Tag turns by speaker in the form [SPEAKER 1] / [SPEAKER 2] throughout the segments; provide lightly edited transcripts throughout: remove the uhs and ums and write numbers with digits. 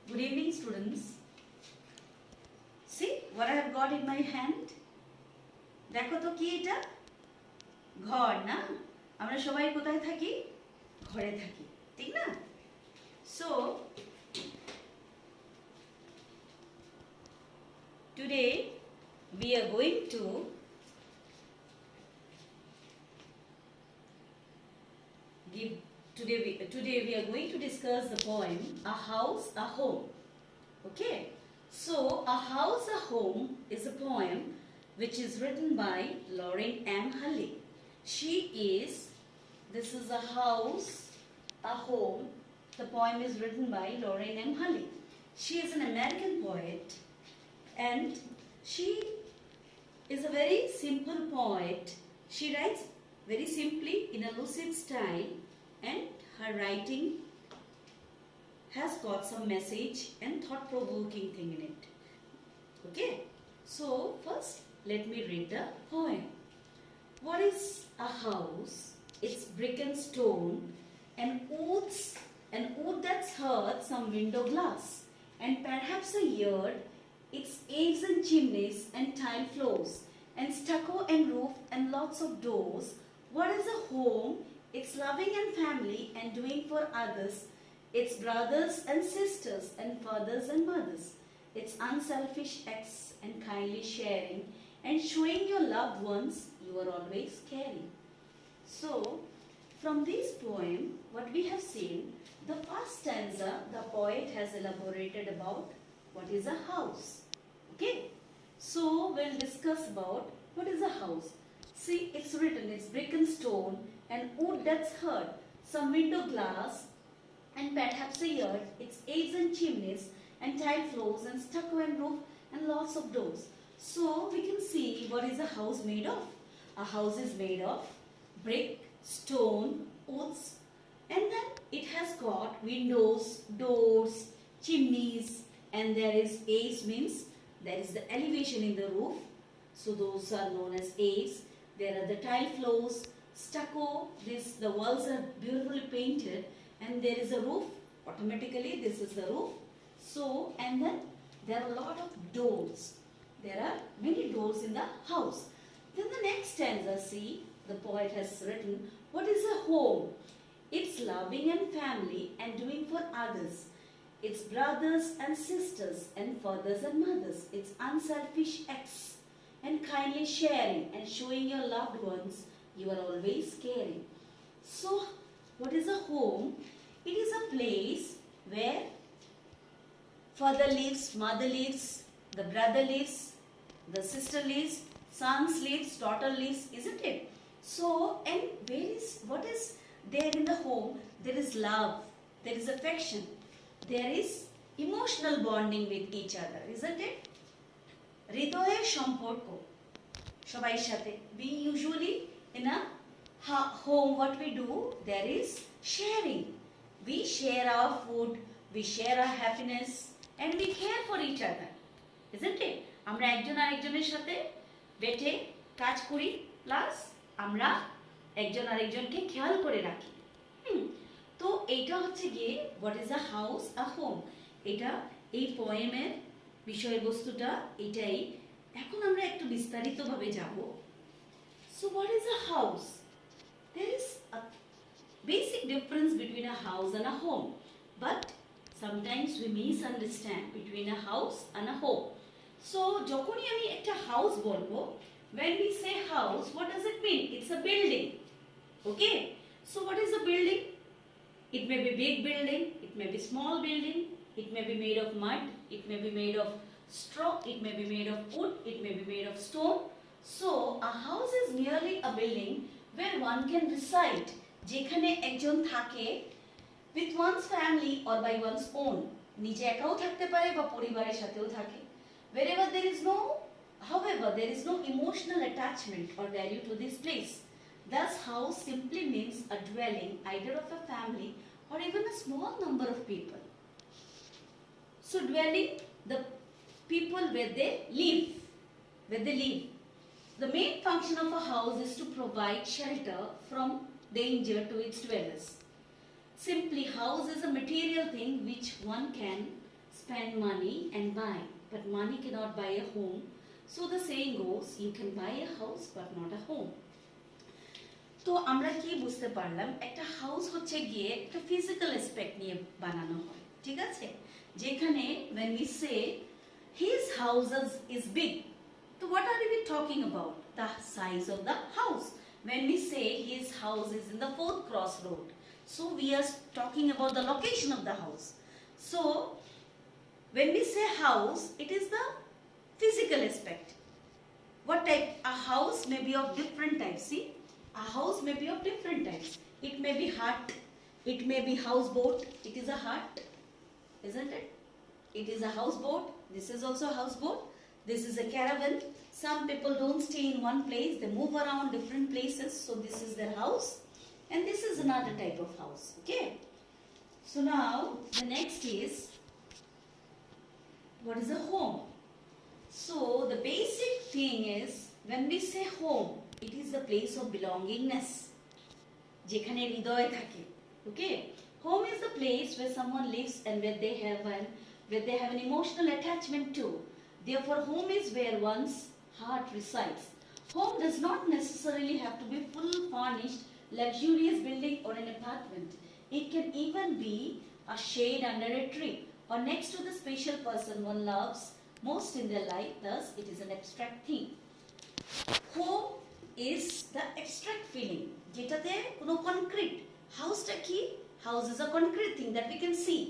[SPEAKER 1] Good evening, students. See what I have got in my hand. দেখো তো কি এটা ঘর না আমরা সবাই কোথায় থাকি ঘরে থাকি ঠিক না so today we are going to today we are going to discuss the poem A House a Home. Okay, so A House a Home is a poem which is written by Lauren M. Hulley. This is A House a Home. The poem is written by Lauren M. Hulley. She is an American poet and she is a very simple poet. She writes very simply in a lucid style and her writing has got some message and thought-provoking thing in it. Okay, so first let me read the poem. What is a house? It's brick and stone and wood that's heard some window glass and perhaps a yard. It's eaves and chimneys and tile floors and stucco and roof and lots of doors. What is a home? It's loving and family and doing for others. It's brothers and sisters and fathers and mothers. It's unselfish acts and kindly sharing and showing your loved ones you are always caring. So, from this poem, what we have seen, the first stanza, the poet has elaborated about what is a house. Okay, so we'll discuss about what is a house. See, it's written, it's brick and stone and wood that's heard, some window glass and perhaps a yard. It's eaves and chimneys and tile floors and stucco and roof and lots of doors. So we can see what is a house made of. A house is made of brick, stone, woods, and then it has got windows, doors, chimneys, and there is eaves means there is the elevation in the roof. So those are known as eaves. There are the tile floors, stucco, the walls are beautifully painted and there is a roof. Automatically this is the roof. So, and then there are a lot of doors. There are many doors in the house. Then the next stanza, see, the poet has written, what is a home? It's loving and family and doing for others. It's brothers and sisters and fathers and mothers. It's unselfish acts and kindly sharing and showing your loved ones you are always caring. So, what is a home? It is a place where father lives, mother lives, the brother lives, the sister lives, sons lives, daughter lives, isn't it? So, and what is there in the home? There is love, there is affection, there is emotional bonding with each other, isn't it? হৃদয়ের সম্পর্ক সবার সাথে. We usually in a home what we do, there is sharing. We share our food, we share our happiness and we care for each other, isn't it? আমরা একজন আরেকজনের সাথে বেটে কাজ করি প্লাস আমরা একজন আরেকজনকে খেয়াল করে রাখি. তো এইটা হচ্ছে গিয়ে what is a house a home. এটা এই পোয়েমের বিষয়বস্তুটা এটাই. এখন আমরা একটু বিস্তারিতভাবে যাব. So what is a house? There is a basic difference between a house and a home, but sometimes we misunderstand between a house and a home. So যখনই আমি একটা house বলবো, when we say house, what does it mean? It's a building. Okay? So what is a building? It may be big building, it may be small building, it may be made of mud, it may be made of straw, it may be made of wood, it may be made of stone. So a house is merely a building where one can reside, যেখানে একজন থাকে with one's family or by one's own. নিজে একাও থাকতে পারে বা পরিবারের সাথেও থাকে. However, there is no emotional attachment or value to this place. Thus, house simply means a dwelling either of a family or even a small number of people. So dwelling, the people where they live. The main function of a house is to provide shelter from danger to its dwellers. Simply, house is a material thing which one can spend money and buy, but money cannot buy a home. So the saying goes, you can buy a house but not a home. তো আমরা কি বুঝতে পারলাম, একটা house হচ্ছে গিয়ে একটা physical aspect নিয়ে বানানো হয়, ঠিক আছে? যেখানে when we say his house is big, so what are we talking about? The size of the house. When we say his house is in the 4th cross road, so we are talking about the location of the house. So when we say house, it is the physical aspect. What type? A house may be of different types. See, a house may be of different types. It may be hut, it may be houseboat. It is a hut, isn't it? It is a houseboat. This is also a houseboat. This is a caravan. Some people don't stay in one place, they move around different places, so this is their house. And this is another type of house, okay? So now the next is, what is a home? So the basic thing is, when we say home, it is the place of belongingness, যেখানে হৃদয় থাকে, okay? Home is the place where someone lives and where they have an emotional attachment to. Therefore, home is where one's heart resides. Home does not necessarily have to be full furnished, luxurious building or an apartment. It can even be a shade under a tree or next to the special person one loves most in their life. Thus, it is an abstract thing. Home is the abstract feeling, যেটাতে কোনো concrete. House-টা কি? House is a concrete thing that we can see,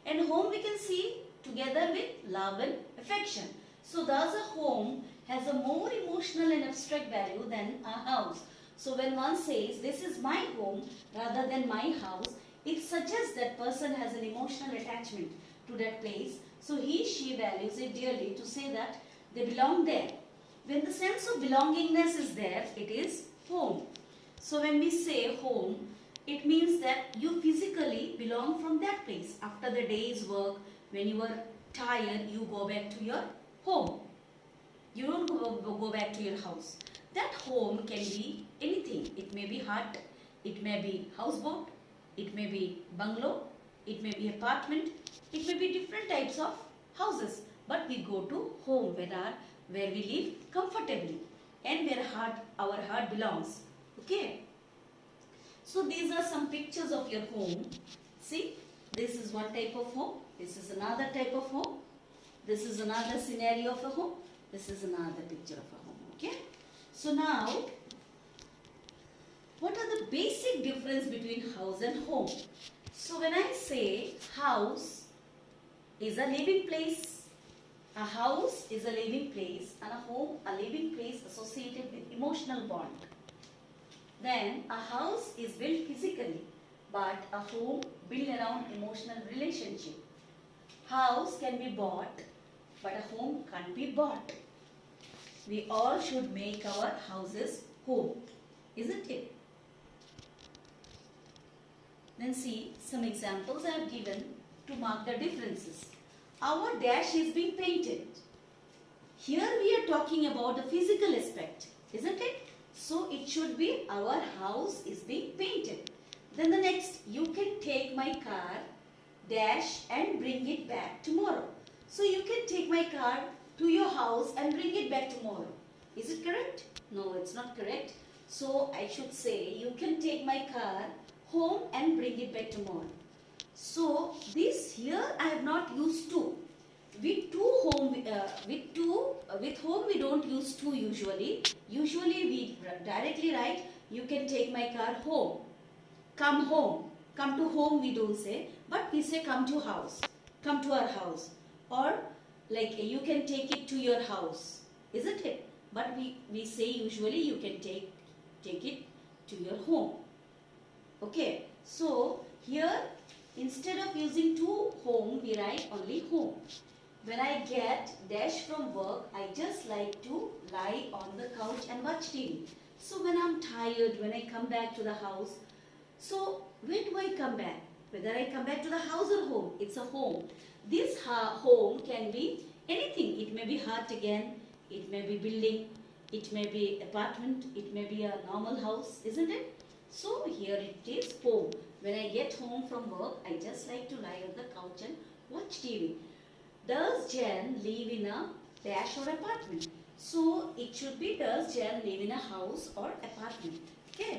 [SPEAKER 1] and home we can see together with love and affection. So thus a home has a more emotional and abstract value than a house. So when one says this is my home rather than my house, it suggests that person has an emotional attachment to that place, so she values it dearly to say that they belong there. When the sense of belongingness is there, it is home. So when we say home, it means that you physically belong from that place. After the day's work, when you are tired, you go back to your home. You don't go back to your house. That home can be anything. It may be hut, it may be houseboat, it may be bungalow, it may be apartment, it may be different types of houses. But we go to home where we live comfortably and where our heart belongs. Okay? So these are some pictures of your home. See, this is one type of home. This is another type of home. This is another scenario of a home. This is another picture of a home. Okay? So now, what are the basic difference between house and home? So when I say house is a living place, a house is a living place, and a home a living place associated with emotional bond. Then a house is built physically, but a home built around emotional relationship. House can be bought, but a home can't be bought. We all should make our houses home, isn't it? Then see some examples I have given to mark the differences. Our dash is being painted. Here we are talking about the physical aspect, isn't it? So it should be our house is being painted. Then the next, you can take my car dash and bring it back tomorrow. So you can take my car to your house and bring it back tomorrow. Is it correct? No, it's not correct. So I should say you can take my car home and bring it back tomorrow. So this here I have not used to. With home we don't use to usually. Usually we directly write you can take my car home. Come home. Come to home we don't say, but we say come to house. Come to our house. Or like you can take it to your house. Isn't it? But we say usually you can take it to your home. Okay. So here instead of using to home we write only home. When I get dash from work, I just like to lie on the couch and watch TV. So when I'm tired, when I come back to the house, so where do I come back? Whether I come back to the house or home, it's a home. This home can be anything. It may be hut again, it may be building, it may be apartment, it may be a normal house, isn't it? So here it is home. When I get home from work, I just like to lie on the couch and watch TV. Does Jan live in a dash or apartment? So it should be, does Jan live in a house or apartment? Okay.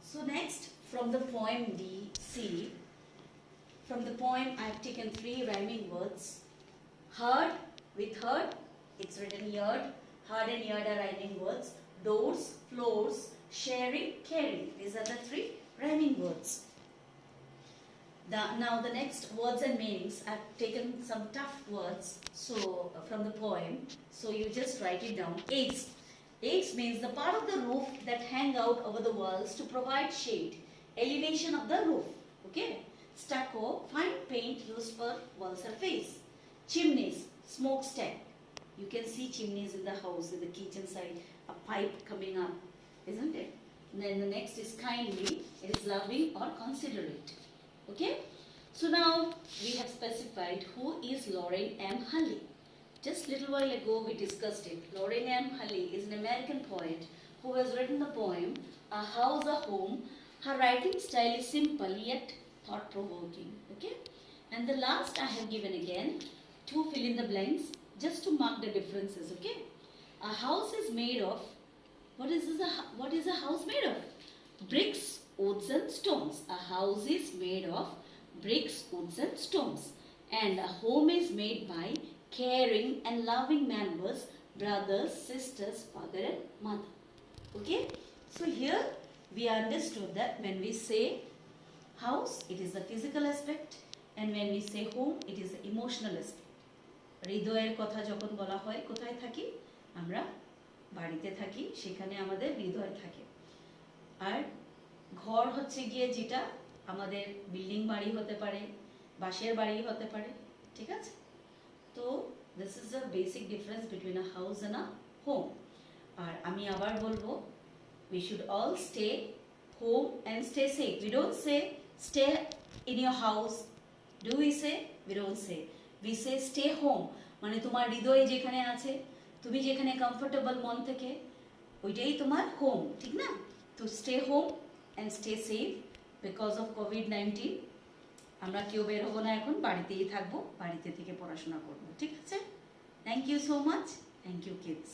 [SPEAKER 1] So next, from the poem we see, from the poem I have taken 3 rhyming words. Heard, with heard, it's written yard. Heard and yard are rhyming words. Doors, floors, sharing, caring. These are the 3 rhyming words. Now the next words and meanings, I've taken some tough words from the poem. So you just write it down. Eaves. Eaves means the part of the roof that hang out over the walls to provide shade. Elevation of the roof. Okay. Stucco, fine paint used for wall surface. Chimneys, smokestack. You can see chimneys in the house, in the kitchen side, a pipe coming up, isn't it? And then the next is kindly, it is loving or considerate. Okay? So now we have specified who is Lorraine M. Hulley. Just little while ago we discussed it. Lorraine M. Hulley is an American poet who has written the poem A House, a Home. Her writing style is simple yet thought-provoking. Okay? And the last I have given again, 2 fill in the blanks, just to mark the differences. Okay? A house is made of, what is a house made of? Bricks, woods and stones. A house is made of bricks, woods and stones. And a home is made by caring and loving members, brothers, sisters, father and mother. Okay? So here we understood that when we say house, it is the physical aspect, and when we say home, it is the emotional aspect. হৃদয়ের কথা যখন বলা হয়, কোথায় থাকি আমরা? বাড়িতে থাকি, সেখানে আমাদের হৃদয় থাকে। আর ঘর হচ্ছে গিয়ে যেটা আমাদের বিল্ডিং বাড়ি হতে পারে, বাঁশের বাড়ি হতে পারে, ঠিক আছে? তো this is the basic difference between a house and a home. আর আমি আবার বলবো, we should all stay home and stay safe. We don't say stay in your house. Do we say? We don't say. We say stay home. মানে তোমার হৃদয় যেখানে আছে, তুমি যেখানে কমফোর্টেবল মন থেকে, ওইটাই তোমার হোম, ঠিক না? তো stay home and stay safe because of COVID-19. আমরা কেউ বের হবো না এখন, বাড়িতেই থাকবো, বাড়িতে থেকে পড়াশোনা করবো, ঠিক আছে? Thank you so much. Thank you kids.